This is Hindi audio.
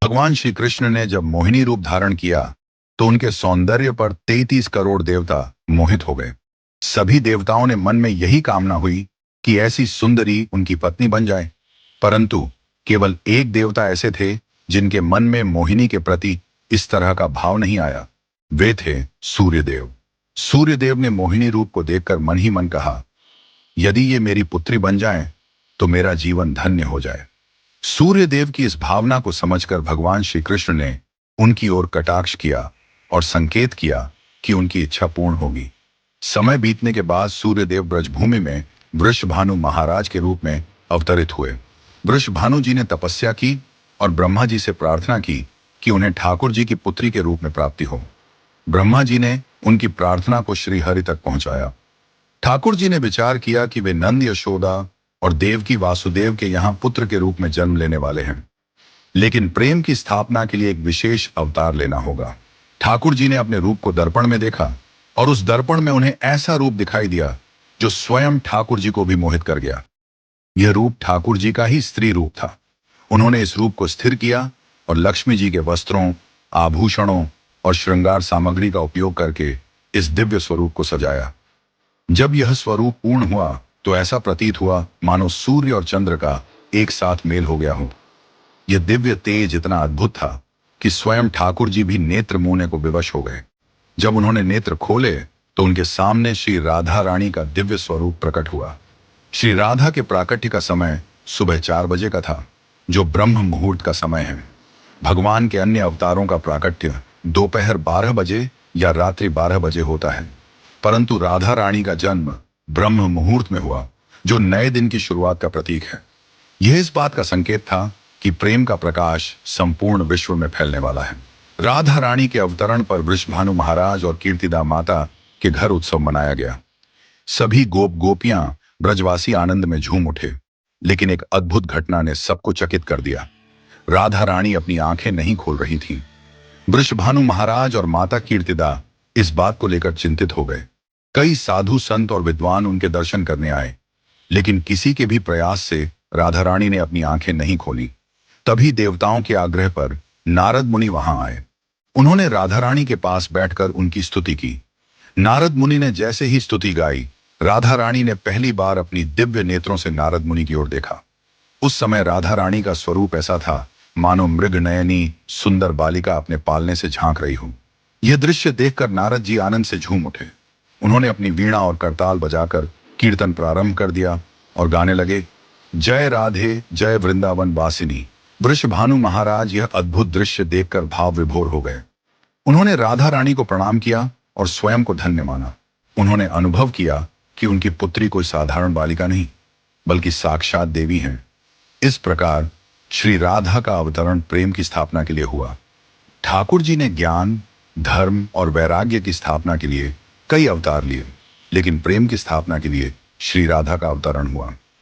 भगवान श्री कृष्ण ने जब मोहिनी रूप धारण किया तो उनके सौंदर्य पर 33 करोड़ देवता मोहित हो गए। सभी देवताओं ने मन में यही कामना हुई कि ऐसी सुंदरी उनकी पत्नी बन जाए। परंतु केवल एक देवता ऐसे थे जिनके मन में मोहिनी के प्रति इस तरह का भाव नहीं आया। वे थे सूर्यदेव। सूर्यदेव ने मोहिनी रूप को देखकर मन ही मन कहा, यदि ये मेरी पुत्री बन जाए तो मेरा जीवन धन्य हो जाए। सूर्यदेव की इस भावना को समझकर भगवान श्री कृष्ण ने उनकी ओर कटाक्ष किया और संकेत किया कि उनकी इच्छा पूर्ण होगी। समय बीतने के बाद सूर्यदेव ब्रजभूमि में वृषभानु महाराज के रूप में अवतरित हुए। वृषभानु जी ने तपस्या की और ब्रह्मा जी से प्रार्थना की कि उन्हें ठाकुर जी की पुत्री के रूप में प्राप्ति हो। ब्रह्मा जी ने उनकी प्रार्थना को श्री हरि तक पहुंचाया। ठाकुर जी ने विचार किया कि वे नंद, यशोदा और देवकी वासुदेव के यहाँ पुत्र के रूप में जन्म लेने वाले हैं, लेकिन प्रेम की स्थापना के लिए एक विशेष अवतार लेना होगा। ठाकुर जी ने अपने रूप को दर्पण में देखा और उस दर्पण में उन्हें ऐसा रूप दिखाई दिया जो स्वयं ठाकुर जी को भी मोहित कर गया। यह रूप ठाकुर जी का ही स्त्री रूप था। उन्होंने इस रूप को स्थिर किया और लक्ष्मी जी के वस्त्रों, आभूषणों और श्रृंगार सामग्री का उपयोग करके इस दिव्य स्वरूप को सजाया। जब यह स्वरूप पूर्ण हुआ तो ऐसा प्रतीत हुआ मानो सूर्य और चंद्र का एक साथ मेल हो गया हो। यह दिव्य तेज इतना अद्भुत था कि स्वयं ठाकुर जी भी नेत्र मूंदने को विवश हो गए। जब उन्होंने नेत्र खोले तो उनके सामने श्री राधा रानी का दिव्य स्वरूप प्रकट हुआ। श्री राधा के प्राकट्य का समय सुबह 4 बजे का था, जो ब्रह्म मुहूर्त का समय है। भगवान के अन्य अवतारों का प्राकट्य दोपहर 12 बजे या रात्रि 12 बजे होता है, परंतु राधा रानी का जन्म ब्रह्म मुहूर्त में हुआ, जो नए दिन की शुरुआत का प्रतीक है। यह इस बात का संकेत था कि प्रेम का प्रकाश संपूर्ण विश्व में फैलने वाला है। राधा रानी के अवतरण पर वृषभानु महाराज और कीर्तिदा माता के घर उत्सव मनाया गया। सभी गोप गोपियां ब्रजवासी आनंद में झूम उठे, लेकिन एक अद्भुत घटना ने सबको चकित कर दिया। राधा रानी अपनी आंखें नहीं खोल रही थीं। वृषभानु महाराज और माता कीर्तिदा इस बात को लेकर चिंतित हो गए। कई साधु संत और विद्वान उनके दर्शन करने आए, लेकिन किसी के भी प्रयास से राधा रानी ने अपनी आंखें नहीं खोली। तभी देवताओं के आग्रह पर नारद मुनि वहां आए। उन्होंने राधा रानी के पास बैठकर उनकी स्तुति की। नारद मुनि ने जैसे ही स्तुति गाई, राधा रानी ने पहली बार अपनी दिव्य नेत्रों से नारद मुनि की ओर देखा। उस समय राधा रानी का स्वरूप ऐसा था मानो मृग नयनी सुंदर बालिका अपने पालने से झांक रही हो। यह दृश्य देखकर नारद जी आनंद से झूम उठे। उन्होंने अपनी वीणा और करताल बजाकर कीर्तन प्रारंभ कर दिया और गाने लगे, जय राधे जय वृंदावन वासिनी। वृषभानु महाराज यह अद्भुत दृश्य देखकर भाव विभोर हो गए। उन्होंने राधा रानी को प्रणाम किया और स्वयं को धन्य माना। उन्होंने अनुभव किया कि उनकी पुत्री कोई साधारण बालिका नहीं, बल्कि साक्षात देवी हैं। इस प्रकार श्री राधा का अवतरण प्रेम की स्थापना के लिए हुआ। ठाकुर जी ने ज्ञान, धर्म और वैराग्य की स्थापना के लिए कई अवतार लिए, लेकिन प्रेम की स्थापना के लिए श्री राधा का अवतरण हुआ।